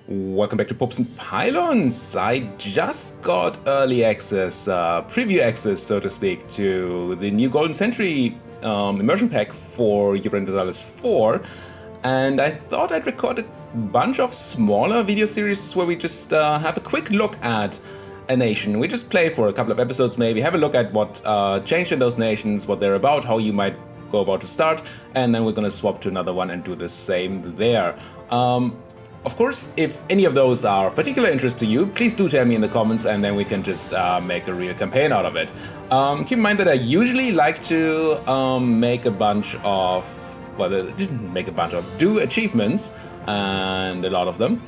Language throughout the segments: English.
Welcome back to Popes and Pylons. I just got early access, preview access, so to speak, to the new Golden Century immersion pack for Europa Universalis 4, and I thought I'd record a bunch of smaller video series where we just have a quick look at a nation. We just play for a couple of episodes, maybe have a look at what changed in those nations, what they're about, how you might go about to start, and then we're gonna swap to another one and do the same there. Of course, if any of those are of particular interest to you, please do tell me in the comments, and then we can just make a real campaign out of it. Keep in mind that I usually like to make a bunch of, well, didn't make a bunch of, do achievements, and a lot of them.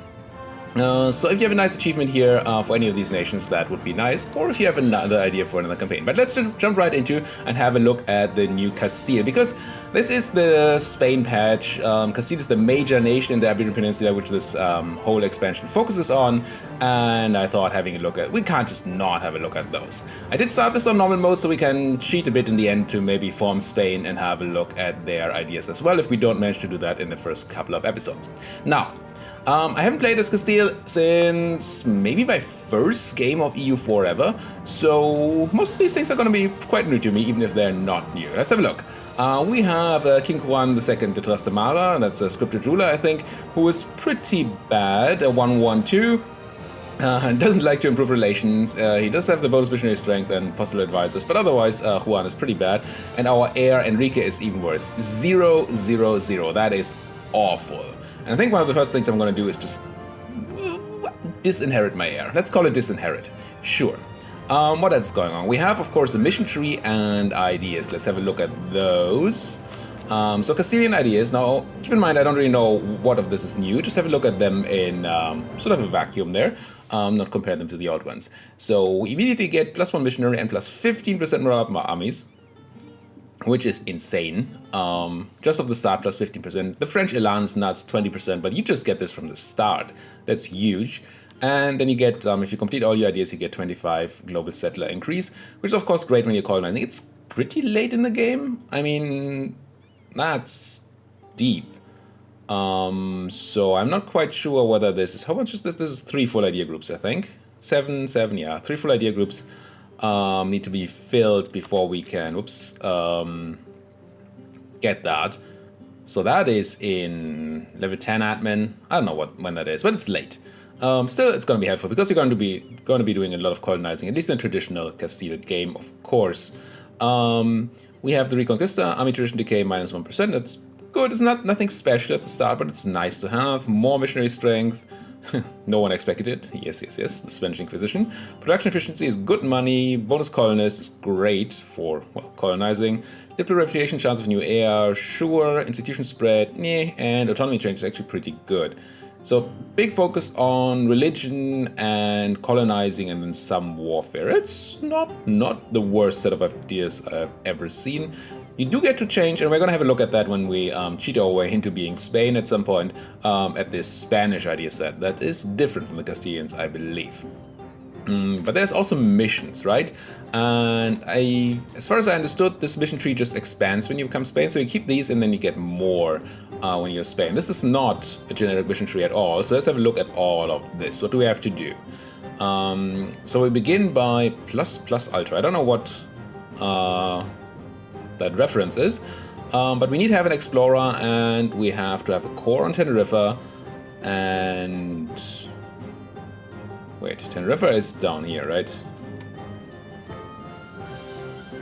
So if you have a nice achievement here for any of these nations, that would be nice, or if you have another idea for another campaign. But let's just jump right into and have a look at the new Castile, because this is the Spain patch. Castile is the major nation in the Iberian Peninsula, which this whole expansion focuses on, and I thought having a look at, we can't just not have a look at those. I did start this on normal mode, so we can cheat a bit in the end to maybe form Spain and have a look at their ideas as well, if we don't manage to do that in the first couple of episodes. Now, I haven't played as Castile since maybe my first game of EU4 ever, so most of these things are going to be quite new to me, even if they're not new. Let's have a look. We have King Juan II de Trastamara, that's a scripted ruler, I think, who is pretty bad, a 112. And doesn't like to improve relations. He does have the bonus missionary strength and possible advisors, but otherwise Juan is pretty bad. And our heir Enrique is even worse, 000. That is awful. And I think one of the first things I'm going to do is just disinherit my heir. Let's call it disinherit. Sure. What else is going on? We have, of course, a mission tree and ideas. Let's have a look at those. So Castilian ideas. Now, keep in mind, I don't really know what of this is new. Just have a look at them in sort of a vacuum there. Not compare them to the old ones. So we immediately get +1 missionary and plus 15% morale of my armies, which is insane. Just off the start, plus 15%. The French Elan is nuts, 20%, but you just get this from the start. That's huge. And then you get, if you complete all your ideas, you get 25 global settler increase, which is of course great when you're colonizing. It's pretty late in the game. I mean, that's deep. So I'm not quite sure whether this is, how much is this? This is 3 full idea groups, I think. 7, yeah, 3 full idea groups. Need to be filled before we can, get that. So that is in level 10 admin. I don't know when that is, but it's late. Still, it's going to be helpful because you're going to be doing a lot of colonizing, at least in a traditional Castile game, of course. We have the Reconquista, army tradition decay -1%. That's good. It's nothing special at the start, but it's nice to have. More missionary strength. No one expected it. Yes. The Spanish Inquisition. Production efficiency is good money. Bonus colonist is great for, well, colonizing. Diplomatic reputation, chance of new heir, sure. Institution spread, meh. And autonomy change is actually pretty good. So big focus on religion and colonizing, and then some warfare. It's not the worst set of ideas I've ever seen. You do get to change, and we're going to have a look at that when we cheat our way into being Spain at some point, at this Spanish idea set that is different from the Castilians, I believe. But there's also missions, right? And as far as I understood, this mission tree just expands when you become Spain, so you keep these and then you get more when you're Spain. This is not a generic mission tree at all, so let's have a look at all of this. What do we have to do? So we begin by ++ ultra. I don't know what that reference is, but we need to have an explorer, and we have to have a core on Teneriffa, and wait, Teneriffa is down here, right?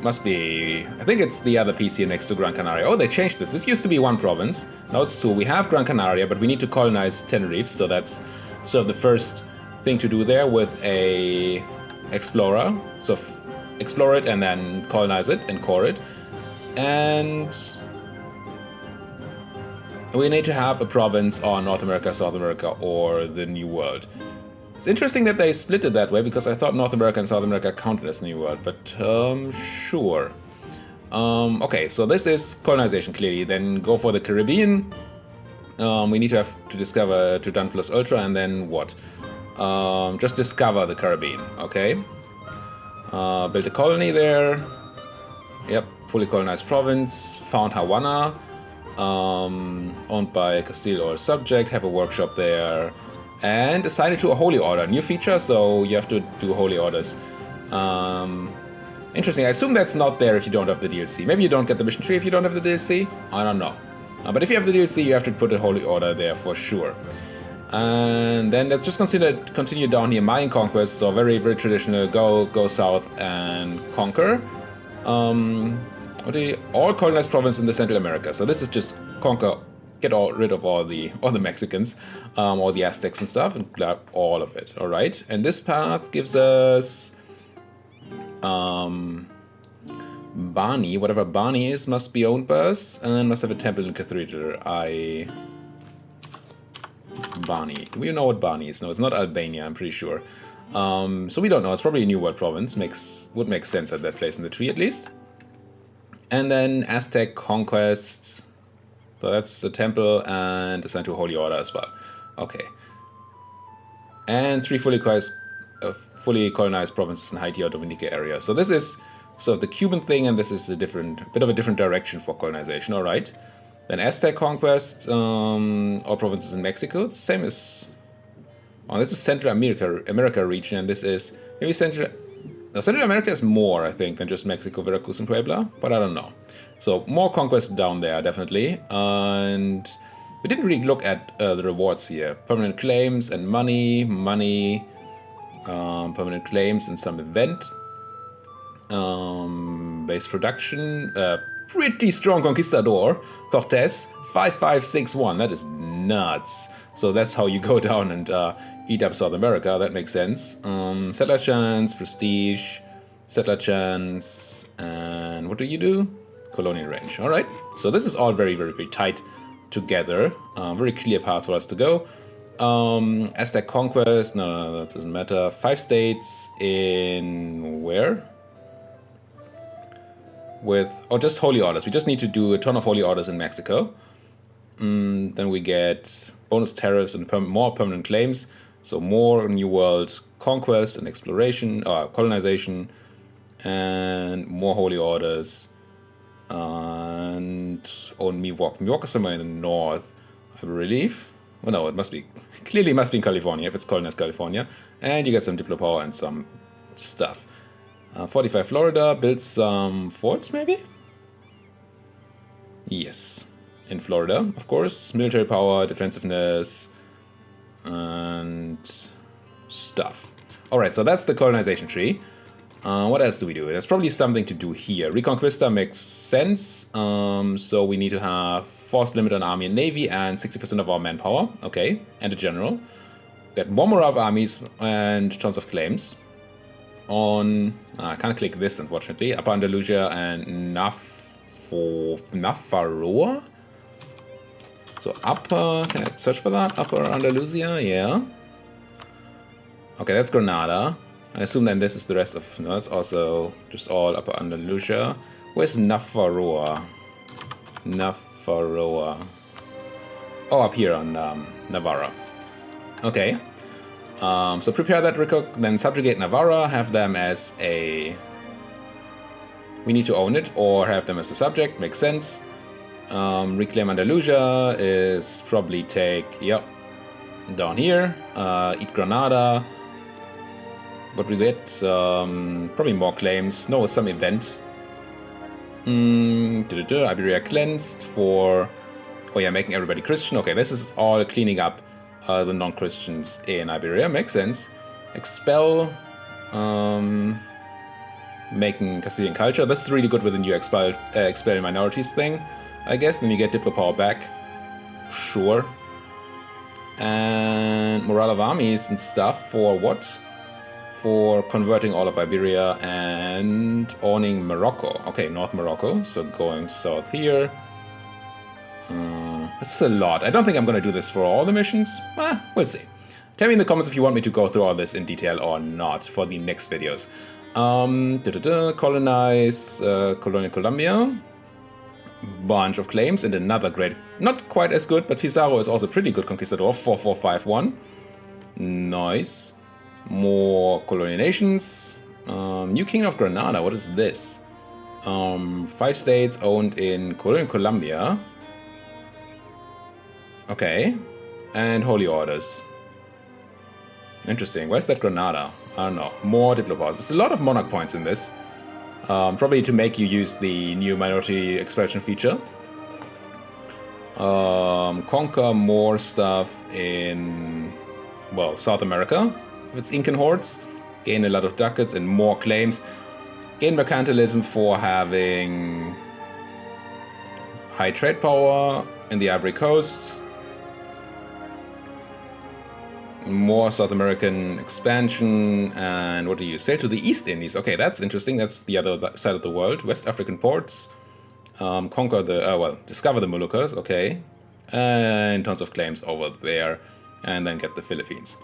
Must be, I think it's the other piece here next to Gran Canaria. Oh, they changed this. This used to be 1 province, now it's 2. We have Gran Canaria, but we need to colonize Tenerife, so that's sort of the first thing to do there with a explorer. So explore it and then colonize it and core it. And we need to have a province on North America, South America, or the New World. It's interesting that they split it that way, because I thought North America and South America counted as the New World, but sure. Okay, so this is colonization, clearly. Then go for the Caribbean. We need to have to discover to done + ultra, and then what? Just discover the Caribbean, okay? Build a colony there. Yep, fully colonized province. Found Havana. Owned by Castile or subject. Have a workshop there. And assign it to a holy order. New feature, so you have to do holy orders. Interesting. I assume that's not there if you don't have the DLC. Maybe you don't get the mission tree if you don't have the DLC. I don't know. But if you have the DLC, you have to put a holy order there for sure. And then let's just continue down here. Mayan conquest, so very, very traditional. Go south and conquer. All colonized province in the Central America. So this is just conquer, get rid of all the Mexicans, all the Aztecs and stuff, and grab all of it. All right. And this path gives us Bani, whatever Bani is, must be owned by us, and must have a temple and cathedral. Bani. Do we know what Bani is? No, it's not Albania, I'm pretty sure. So we don't know. It's probably a New World province. Would make sense at that place in the tree, at least. And then Aztec conquest. So that's the temple and assigned to a holy order as well. Okay. And 3 fully colonized provinces in Haiti or Dominica area. So this is sort of the Cuban thing, and this is a bit of a different direction for colonization. All right. Then Aztec conquest, all provinces in Mexico. It's the same as... Oh, this is Central America region, and this is... Maybe Central America is more, I think, than just Mexico, Veracruz, and Puebla, but I don't know. So, more conquest down there, definitely. And we didn't really look at the rewards here. Permanent claims and money, permanent claims and some event. Base production, pretty strong conquistador, Cortés, 5561. That is nuts. So that's how you go down and eat up South America. That makes sense. Settler chance, prestige, settler chance, and what do you do? Colonial range. All right. So this is all very, very, very tight together. Very clear path for us to go. Aztec conquest. No, that doesn't matter. 5 states in where? Just holy orders. We just need to do a ton of holy orders in Mexico. Then we get bonus tariffs and more permanent claims. So more New World conquest and exploration, colonization, and more holy orders. And own Miwok. Miwok is somewhere in the north, I believe. Well, no, it must be in California if it's colonized California. And you get some Diplo power and some stuff. 45 Florida, build some forts maybe? Yes, in Florida, of course. Military power, defensiveness, and stuff. Alright, so that's the colonization tree. What else do we do? There's probably something to do here. Reconquista makes sense. So we need to have force limit on army and navy and 60% of our manpower. Okay, and a general. Get more morale of armies and tons of claims. On... I can't click this, unfortunately. Upper Andalusia and Nafarroa? So upper... Can I search for that? Upper Andalusia? Yeah. Okay, that's Granada. I assume then this is the rest of... No, that's also just all Upper Andalusia. Where's Nafarroa? Nafarroa. Oh, up here on Navarra. Okay. So prepare that, then subjugate Navarra, have them as a... We need to own it, or have them as a subject, makes sense. Reclaim Andalusia is probably take, down here. Eat Granada. What we get? Probably more claims. No, some event. Iberia cleansed for... Oh yeah, making everybody Christian. Okay, this is all cleaning up the non-Christians in Iberia. Makes sense. Expel, making Castilian culture. This is really good with the new expel minorities thing, I guess. Then you get Diplo power back. Sure. And morale of armies and stuff for what? For converting all of Iberia and owning Morocco. Okay, North Morocco. So going south here. This is a lot. I don't think I'm going to do this for all the missions. We'll see. Tell me in the comments if you want me to go through all this in detail or not for the next videos. Colonize Colonial Colombia. Bunch of claims and another great, not quite as good, but Pizarro is also pretty good conquistador. 4451. Nice. More colonial nations. New King of Granada. What is this? 5 states owned in Colonial Colombia. Okay. And holy orders. Interesting. Where's that Granada? I don't know. More Diplopause. There's a lot of monarch points in this. Probably to make you use the new minority expulsion feature. Conquer more stuff in, well, South America. If it's Incan hordes. Gain a lot of ducats and more claims. Gain mercantilism for having high trade power in the Ivory Coast. More South American expansion, and what do you say to the East Indies? Okay, that's interesting. That's the other side of the world. West African ports. Conquer the, well, discover the Moluccas, okay. And tons of claims over there. And then get the Philippines.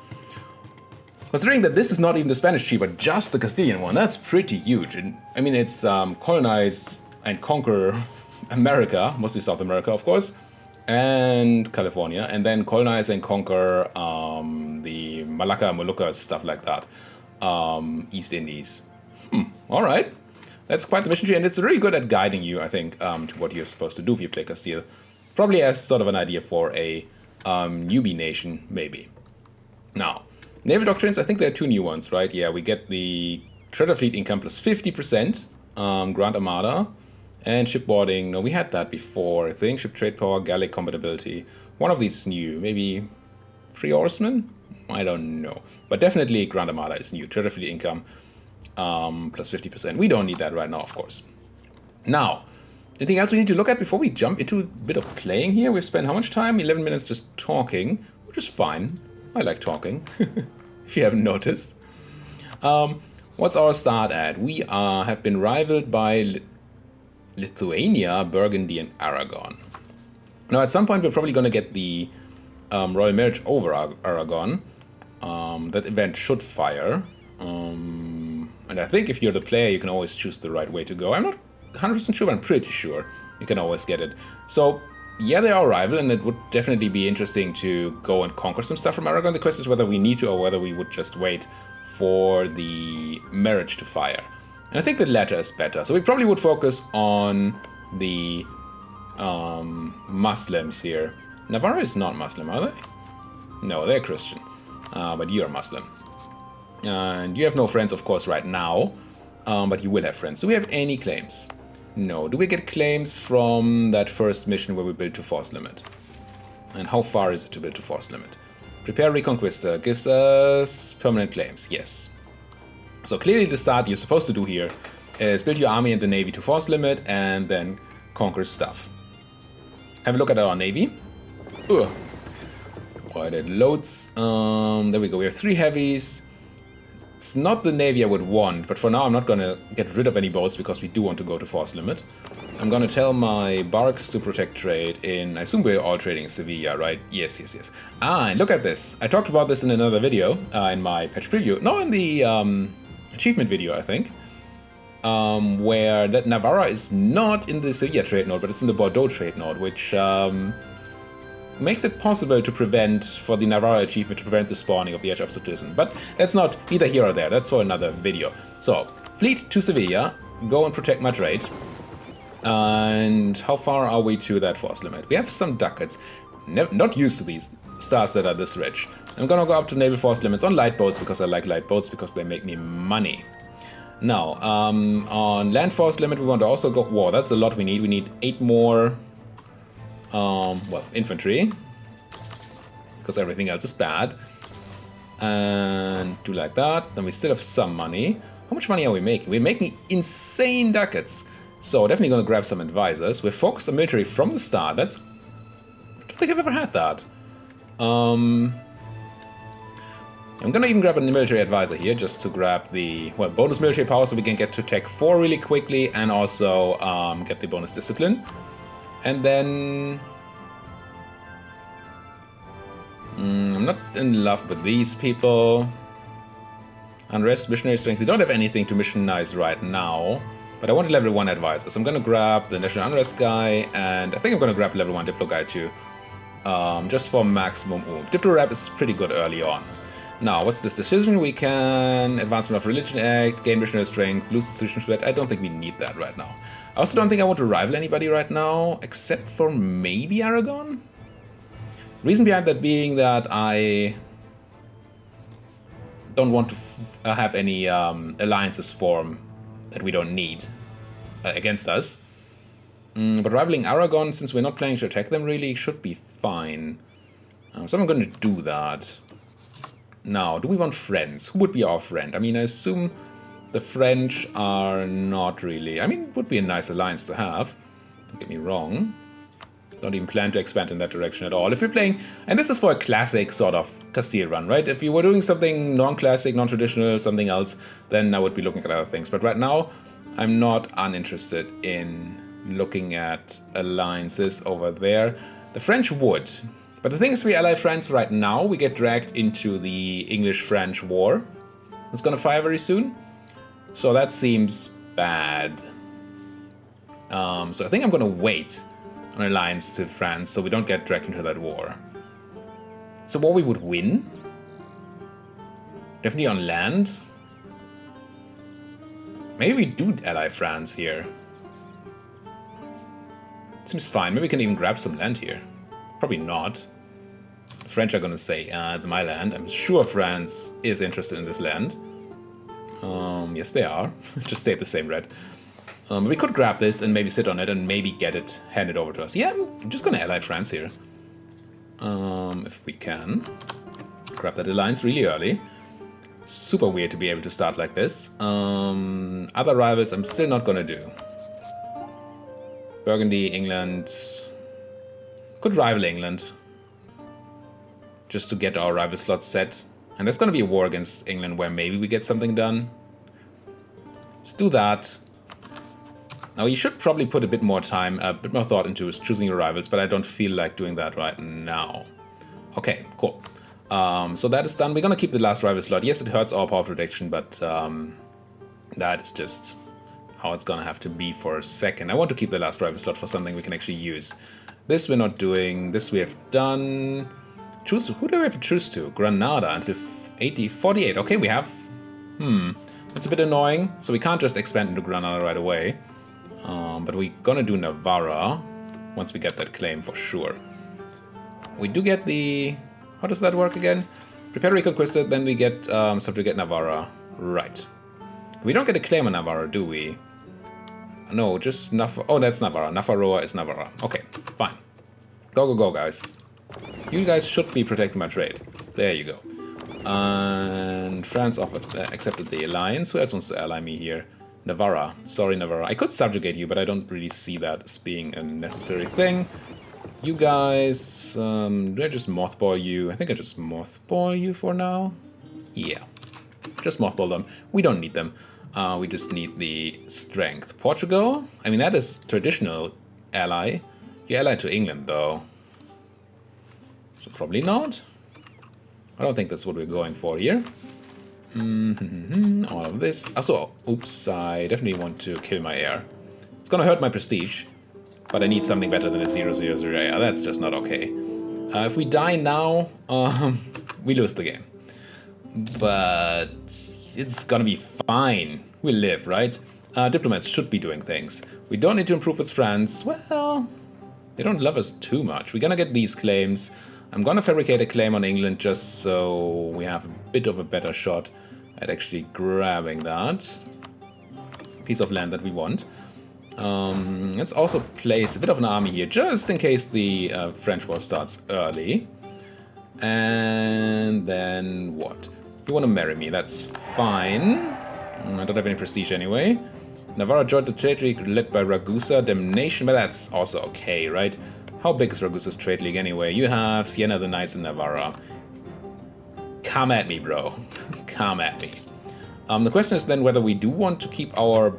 Considering that this is not even the Spanish chief, but just the Castilian one, that's pretty huge. And, I mean, it's colonize and conquer America, mostly South America, of course. And California, and then colonize and conquer the Malacca, Moluccas, stuff like that. East Indies. All right. That's quite the mission tree, and it's really good at guiding you, I think, to what you're supposed to do if you play Castile. Probably as sort of an idea for a newbie nation, maybe. Now, naval doctrines, I think there are 2 new ones, right? Yeah, we get the Treasure Fleet income plus 50%, Grand Armada. And shipboarding, no, we had that before, I think. Ship trade power, Gallic compatibility. One of these is new. Maybe 3 Horsemen? I don't know. But definitely Grand Armada is new. Treasure Fleet income plus 50%. We don't need that right now, of course. Now, anything else we need to look at before we jump into a bit of playing here? We've spent how much time? 11 minutes just talking, which is fine. I like talking, if you haven't noticed. What's our start at? We have been rivaled by Lithuania, Burgundy, and Aragon. Now, at some point, we're probably going to get the Royal Marriage over Aragon. That event should fire. And I think if you're the player, you can always choose the right way to go. I'm not 100% sure, but I'm pretty sure you can always get it. So, yeah, they are a rival, and it would definitely be interesting to go and conquer some stuff from Aragon. The question is whether we need to or whether we would just wait for the marriage to fire. And I think the latter is better. So we probably would focus on the Muslims here. Navarra is not Muslim, are they? No, they're Christian. But you are Muslim. And you have no friends, of course, right now. But you will have friends. Do we have any claims? No. Do we get claims from that first mission where we build to force limit? And how far is it to build to force limit? Prepare Reconquista gives us permanent claims. Yes. So clearly the start you're supposed to do here is build your army and the navy to force limit and then conquer stuff. Have a look at our navy. Ugh. Right, it loads. There we go. We have 3 heavies. It's not the navy I would want, but for now I'm not going to get rid of any boats because we do want to go to force limit. I'm going to tell my barks to protect trade in... I assume we're all trading in Sevilla, right? Yes, yes, yes. And look at this. I talked about this in another video, in my patch preview. No, in the... achievement video, I think, where that Navarra is not in the Sevilla trade node, but it's in the Bordeaux trade node, which makes it possible to prevent, for the Navarra achievement, to prevent the spawning of the Edge of Absolutism. But that's not either here or there, that's for another video. So, fleet to Sevilla, go and protect my trade. And how far are we to that force limit? We have some ducats. Not used to these stars that are this rich. I'm gonna go up to naval force limits on light boats because I like light boats because they make me money. Now, on land force limit we want to also go... Whoa, that's a lot we need. We need 8 more, well, infantry. Because everything else is bad. And do like that. Then we still have some money. How much money are we making? We're making insane ducats. So definitely gonna grab some advisors. We're focused on military from the start. That's... I don't think I've ever had that. I'm gonna even grab a military advisor here just to grab the, well, bonus military power so we can get to Tech 4 really quickly and also get the bonus discipline. And then... I'm not in love with these people. Unrest, missionary strength. We don't have anything to missionize right now, but I want a level 1 advisor. So I'm gonna grab the National Unrest guy, and I think I'm gonna grab level 1 Diplo guy too. Just for maximum oomph. Diplo rep is pretty good early on. Now, what's this decision? We can Advancement of Religion Act, gain missionary strength, lose institution spread. I don't think we need that right now. I also don't think I want to rival anybody right now, except for maybe Aragon? Reason behind that being that I don't want to have any alliances form that we don't need against us. But rivaling Aragon, since we're not planning to attack them really, should be fine. So I'm going to do that. Now, do we want friends? Who would be our friend? I mean, I assume the French are not really... I mean, it would be a nice alliance to have. Don't get me wrong. Don't even plan to expand in that direction at all. If you're playing... And this is for a classic sort of Castile run, right? If you were doing something non-classic, non-traditional, something else, then I would be looking at other things. But right now, I'm not uninterested in looking at alliances over there. The French would. But the thing is, we ally France right now. We get dragged into the English-French war. It's gonna fire very soon. So that seems bad. So I think I'm gonna wait on alliance to France so we don't get dragged into that war. It's a war we would win. Definitely on land. Maybe we do ally France here. Seems fine. Maybe we can even grab some land here. Probably not. The French are gonna say, it's my land. I'm sure France is interested in this land. Yes, they are. Just stayed the same red. We could grab this and maybe sit on it and maybe get it handed over to us. Yeah, I'm just gonna ally France here. If we can. Grab that alliance really early. Super weird to be able to start like this. Other rivals I'm still not gonna do. Burgundy, England. Could rival England. Just to get our rival slot set. And there's gonna be a war against England where maybe we get something done. Let's do that. Now you should probably put a bit more time, a bit more thought into choosing your rivals, but I don't feel like doing that right now. Okay, cool. So that is done. We're gonna keep the last rival slot. Yes, it hurts our power prediction, but that is just how it's gonna have to be for a second. I want to keep the last rival slot for something we can actually use. This we're not doing. This we have done. Choose. Who do we have to choose to? Granada until 48. Okay, we have. It's a bit annoying. So we can't just expand into Granada right away. But we're gonna do Navarra once we get that claim for sure. We do get the... How does that work again? Prepare Reconquista, then we get subjugate Navarra. Right. We don't get a claim on Navarra, do we? No, just Navarra. Oh, that's Navarra. Navarra is Navarra. Okay, fine. Go, go, go, guys. You guys should be protecting my trade. There you go. And France offered, accepted the alliance. Who else wants to ally me here? Navarra. Sorry, Navarra. I could subjugate you, but I don't really see that as being a necessary thing. You guys... do I just mothball you? I think I just mothball you for now. Yeah. Just mothball them. We don't need them. We just need the strength. Portugal? I mean, that is traditional ally. You allied to England, though. So probably not. I don't think that's what we're going for here. All of this. Also, oops, I definitely want to kill my heir. It's gonna hurt my prestige, but I need something better than a 0-0-0 heir. That's just not okay. If we die now, we lose the game. But it's gonna be fine. We'll live, right? Diplomats should be doing things. We don't need to improve with France. Well, they don't love us too much. We're gonna get these claims. I'm gonna fabricate a claim on England just so we have a bit of a better shot at actually grabbing that piece of land that we want. Let's also place a bit of an army here just in case the French war starts early. And then what? You want to marry me, that's fine. I don't have any prestige anyway. Navarra joined the trade league led by Ragusa. Damnation, but that's also okay, right? How big is Ragusa's trade league anyway? You have Siena, the Knights, and Navarra. Come at me, bro. Come at me. The question is then whether we do want to keep our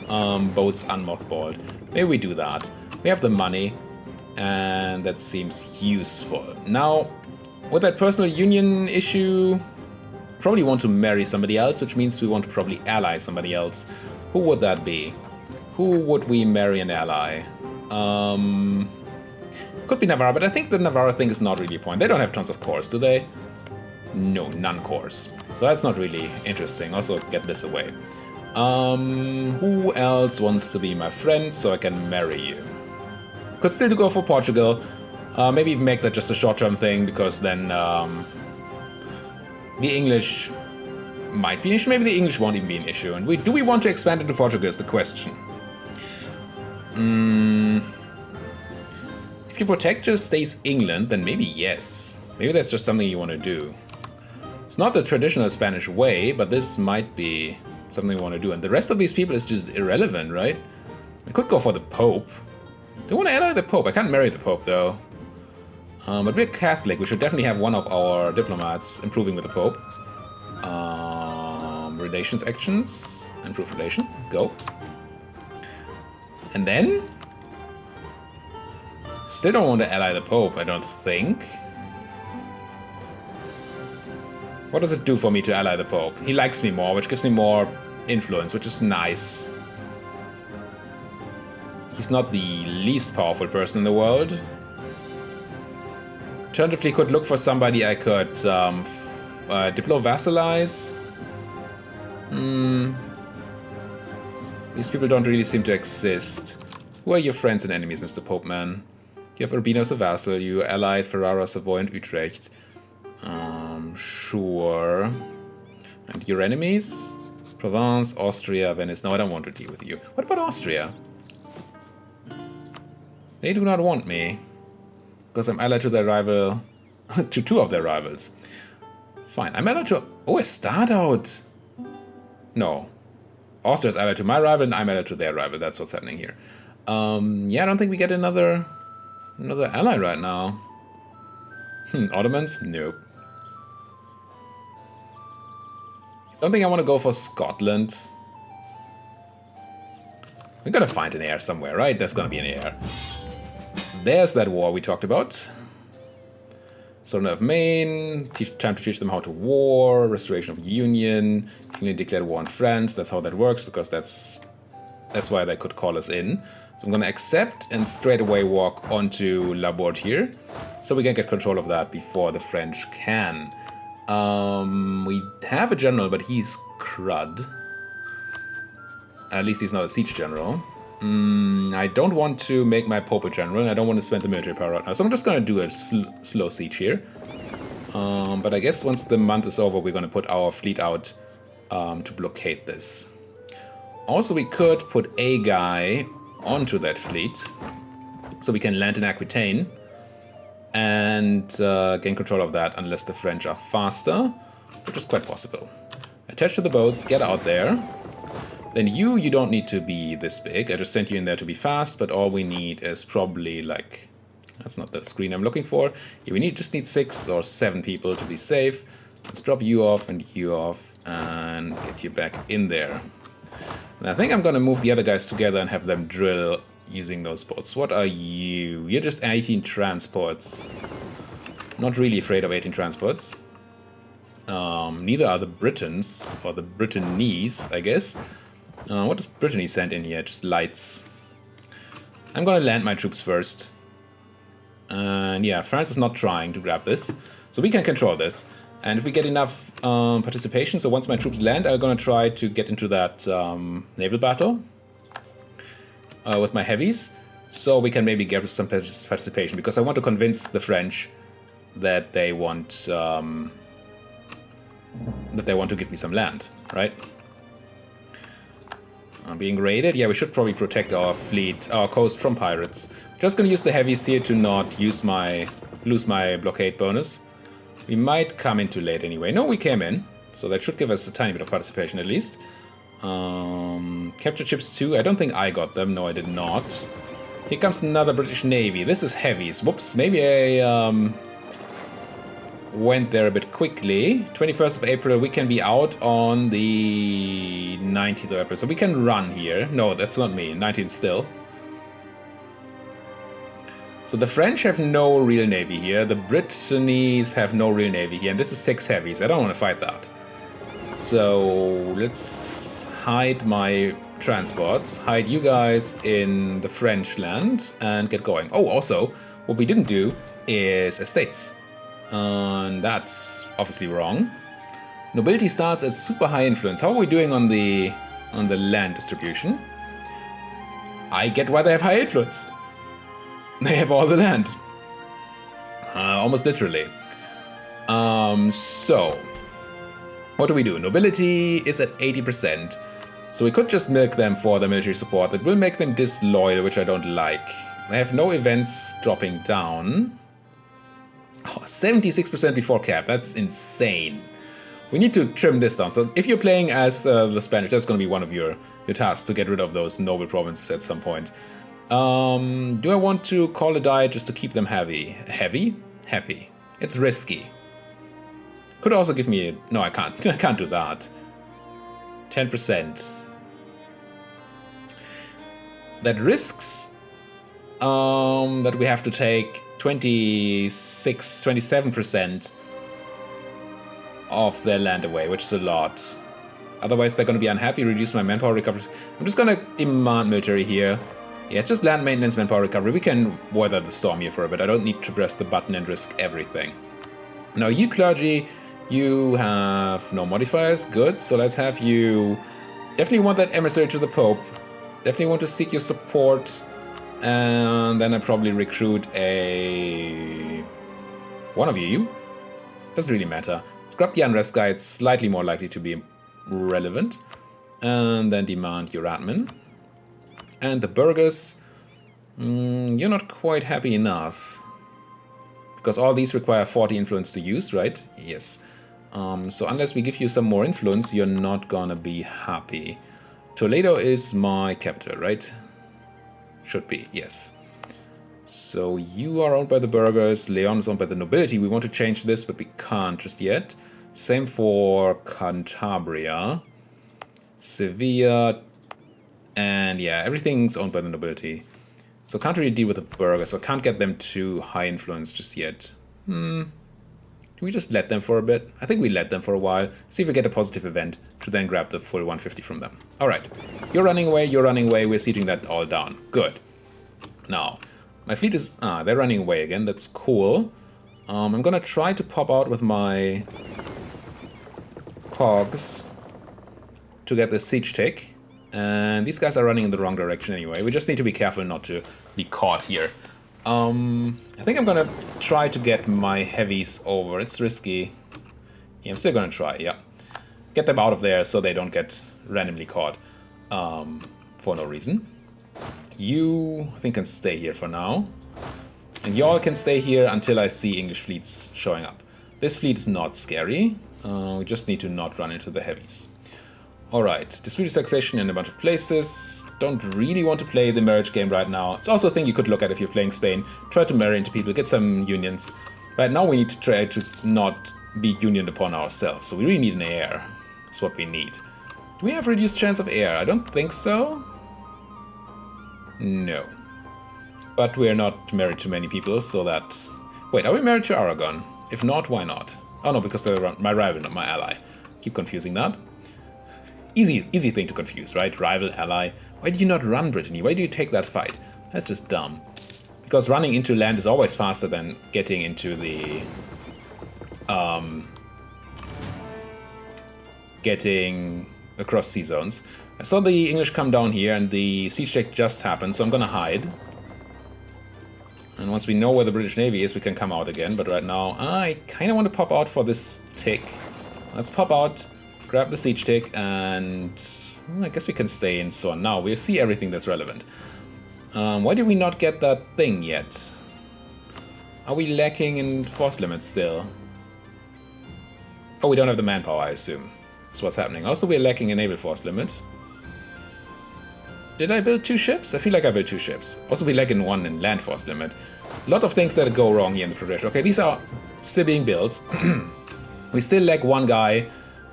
boats unmothballed. Maybe we do that. We have the money, and that seems useful. Now, with that personal union issue, probably want to marry somebody else, which means we want to probably ally somebody else. Who would that be? Who would we marry and ally? Could be Navarra, but I think the Navarra thing is not really a point. They don't have tons of cores, do they? No, none cores. So that's not really interesting. Also, get this away. Who else wants to be my friend so I can marry you? Could still go for Portugal. Maybe make that just a short-term thing, because then the English might be an issue. Maybe the English won't even be an issue. And do we want to expand into Portugal is the question. If your protector stays England, then maybe yes. Maybe that's just something you want to do. It's not the traditional Spanish way, but this might be something we want to do. And the rest of these people is just irrelevant, right? I could go for the Pope. Do I want to ally the Pope? I can't marry the Pope, though. But we're Catholic. We should definitely have one of our diplomats improving with the Pope. Relations actions. Improve relation. Go. And then... Still don't want to ally the Pope, I don't think. What does it do for me to ally the Pope? He likes me more, which gives me more influence, which is nice. He's not the least powerful person in the world. Alternatively, could look for somebody I could diplo-vassalize. These people don't really seem to exist. Who are your friends and enemies, Mr. Pope Man? You have Urbino as a vassal, you allied Ferrara, Savoy, and Utrecht. Sure. And your enemies? Provence, Austria, Venice. No, I don't want to deal with you. What about Austria? They do not want me. Because I'm allied to their rival... to two of their rivals. Fine, I'm allied to... Oh, a start out! No. Austria is allied to my rival and I'm allied to their rival. That's what's happening here. Yeah, I don't think we get another ally right now. Ottomans? Nope. Don't think I want to go for Scotland. We're gonna find an heir somewhere, right? There's gonna be an heir. There's that war we talked about. Sovereign of Maine, time to teach them how to war, restoration of union, England declared war on France. That's how that works, because that's why they could call us in. So I'm gonna accept and straight away walk onto Laborde here, so we can get control of that before the French can. We have a general, but he's crud. At least he's not a siege general. I don't want to make my Pope a general, and I don't want to spend the military power right now, so I'm just gonna do a slow siege here. But I guess once the month is over, we're gonna put our fleet out to blockade this. Also, we could put a guy onto that fleet, so we can land in Aquitaine and gain control of that, unless the French are faster, which is quite possible. Attach to the boats, get out there. Then you don't need to be this big. I just sent you in there to be fast, but all we need is probably like... That's not the screen I'm looking for. Yeah, we just need 6 or 7 people to be safe. Let's drop you off and get you back in there. And I think I'm gonna move the other guys together and have them drill using those boats. What are you? You're just 18 transports. Not really afraid of 18 transports. Neither are the Britons, or the Brittanyes, I guess. What does Brittany send in here? Just lights. I'm gonna land my troops first. And yeah, France is not trying to grab this. So we can control this. And if we get enough participation, so once my troops land, I'm gonna try to get into that naval battle with my heavies. So we can maybe get some participation, because I want to convince the French that they want to give me some land, right? Being raided, yeah, we should probably protect our fleet, our coast from pirates. Just gonna use the heavies here to not lose my blockade bonus. We might come in too late anyway. No, we came in, so that should give us a tiny bit of participation at least. Capture ships too. I don't think I got them. No, I did not. Here comes another British Navy. This is heavies. Whoops, maybe I went there a bit quickly. 21st of April, we can be out on the 19th of April. So we can run here. No, that's not me. 19th still. So the French have no real navy here. The Brittanyes have no real navy here. And this is 6 heavies. I don't want to fight that. So let's hide my transports. Hide you guys in the French land and get going. Oh, also, what we didn't do is estates. And that's obviously wrong. Nobility starts at super high influence. How are we doing on the land distribution? I get why they have high influence. They have all the land. Almost literally. So What do we do? Nobility is at 80%. So we could just milk them for the military support. That will make them disloyal, which I don't like. They have no events dropping down. Oh, 76% before cap. That's insane. We need to trim this down. So if you're playing as the Spanish, that's going to be one of your tasks to get rid of those noble provinces at some point. Do I want to call a diet just to keep them heavy? Heavy? Happy. It's risky. Could also give me a... No, I can't. I can't do that. 10%. That risks that we have to take 27% of their land away, which is a lot. Otherwise, they're going to be unhappy, reduce my manpower recovery. I'm just going to demand military here. Yeah, just land maintenance, manpower recovery. We can weather the storm here for a bit. I don't need to press the button and risk everything. Now, you clergy, you have no modifiers. Good. So let's have you... Definitely want that emissary to the Pope. Definitely want to seek your support. And then I probably recruit a... one of you. Doesn't really matter. Scrap the unrest guy. It's slightly more likely to be relevant. And then demand your admin. And the burghers. You're not quite happy enough. Because all these require 40 influence to use, right? Yes. So unless we give you some more influence, you're not gonna be happy. Toledo is my capital, right? Should be, yes. So you are owned by the burghers. Leon is owned by the nobility. We want to change this, but we can't just yet. Same for Cantabria. Sevilla. And yeah, everything's owned by the nobility. So can't really deal with the burghers, so can't get them too high influence just yet. Can we just let them for a bit? I think we let them for a while. See if we get a positive event to then grab the full 150 from them. All right, you're running away, we're sieging that all down. Good. Now, my fleet is... they're running away again, that's cool. I'm gonna try to pop out with my cogs to get the siege tick. And these guys are running in the wrong direction anyway. We just need to be careful not to be caught here. I think I'm gonna try to get my heavies over. It's risky. Yeah, I'm still gonna try, yeah. Get them out of there so they don't get randomly caught for no reason. You, I think, can stay here for now. And y'all can stay here until I see English fleets showing up. This fleet is not scary. We just need to not run into the heavies. Alright, disputed taxation in a bunch of places. Don't really want to play the marriage game right now. It's also a thing you could look at if you're playing Spain. Try to marry into people, get some unions. Right now we need to try to not be unioned upon ourselves. So we really need an heir. That's what we need. Do we have reduced chance of heir? I don't think so. No. But we're not married to many people, so that... Wait, are we married to Aragon? If not, why not? Oh no, because they're my rival, not my ally. Keep confusing that. Easy thing to confuse, right? Rival, ally. Why do you not run Brittany? Why do you take that fight? That's just dumb. Because running into land is always faster than getting into the... getting across sea zones. I saw the English come down here and the siege check just happened, so I'm gonna hide. And once we know where the British Navy is, we can come out again. But right now, I kind of want to pop out for this tick. Let's pop out. Grab the siege tick, and I guess we can stay in Sorn now. We'll see everything that's relevant. Why did we not get that thing yet? Are we lacking in force limits still? Oh, we don't have the manpower, I assume. That's what's happening. Also, we're lacking a naval force limit. Did I build 2 ships? I feel like I built 2 ships. Also, we lack in 1 in land force limit. A lot of things that go wrong here in the progression. Okay, these are still being built. We still lack 1 guy.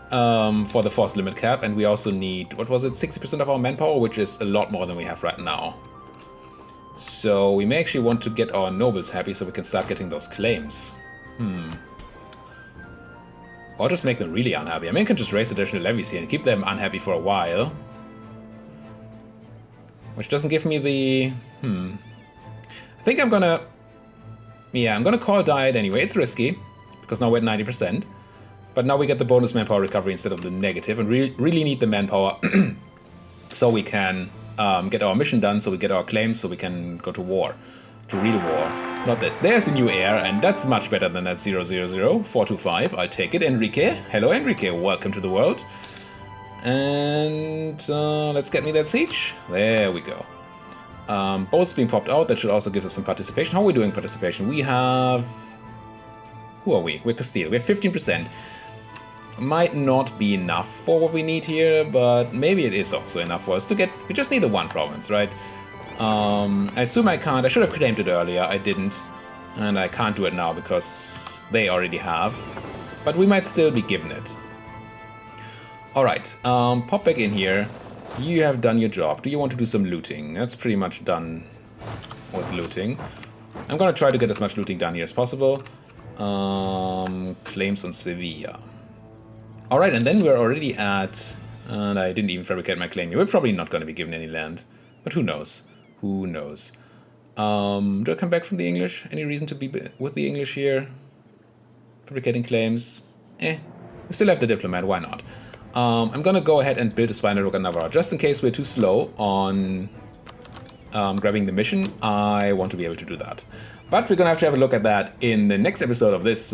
For the force limit cap, and we also need, what was it, 60% of our manpower, which is a lot more than we have right now. So we may actually want to get our nobles happy so we can start getting those claims. Or just make them really unhappy. I mean, I can just raise additional levies here and keep them unhappy for a while. Which doesn't give me the... I think I'm gonna... Yeah, I'm gonna call diet anyway. It's risky, because now we're at 90%. But now we get the bonus manpower recovery instead of the negative, and we really need the manpower so we can get our mission done, so we get our claims, so we can go to war. to real war. Not this. There's the new heir, and that's much better than that 000-425. I'll take it. Enrique. Hello, Enrique. Welcome to the world. And let's get me that siege. There we go. Boats being popped out. That should also give us some participation. How are we doing participation? We have... Who are we? We're Castile. We have 15%. Might not be enough for what we need here, but maybe it is also enough for us to get... We just need the one province, right? I assume I can't. I should have claimed it earlier. I didn't. And I can't do it now because they already have. But we might still be given it. Alright, pop back in here. You have done your job. Do you want to do some looting? That's pretty much done with looting. I'm gonna try to get as much looting done here as possible. Claims on Sevilla. Alright, and then we're already at... And I didn't even fabricate my claim here. We're probably not going to be given any land. But who knows? Who knows? Do I come back from the English? Any reason to be with the English here? Fabricating claims? We still have the diplomat, why not? I'm going to go ahead and build a spy network on Navarra. Just in case we're too slow on grabbing the mission, I want to be able to do that. But we're going to have a look at that in the next episode of this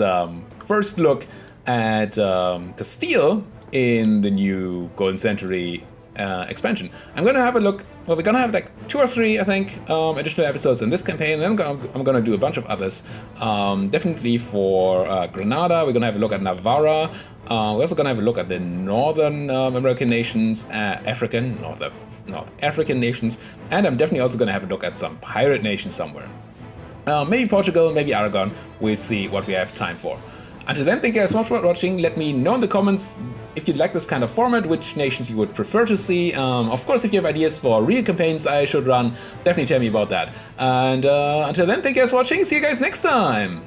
first look at Castile in the new Golden Century expansion. I'm going to have a look, well, we're going to have like 2 or 3, I think, additional episodes in this campaign, and then I'm going to do a bunch of others. Definitely for Granada, we're going to have a look at Navarra. We're also going to have a look at the Northern American nations, North African nations, and I'm definitely also going to have a look at some pirate nations somewhere. Maybe Portugal, maybe Aragon. We'll see what we have time for. Until then, thank you guys so much for watching. Let me know in the comments if you'd like this kind of format, which nations you would prefer to see. Of course, if you have ideas for real campaigns I should run, definitely tell me about that. And until then, thank you guys for watching. See you guys next time.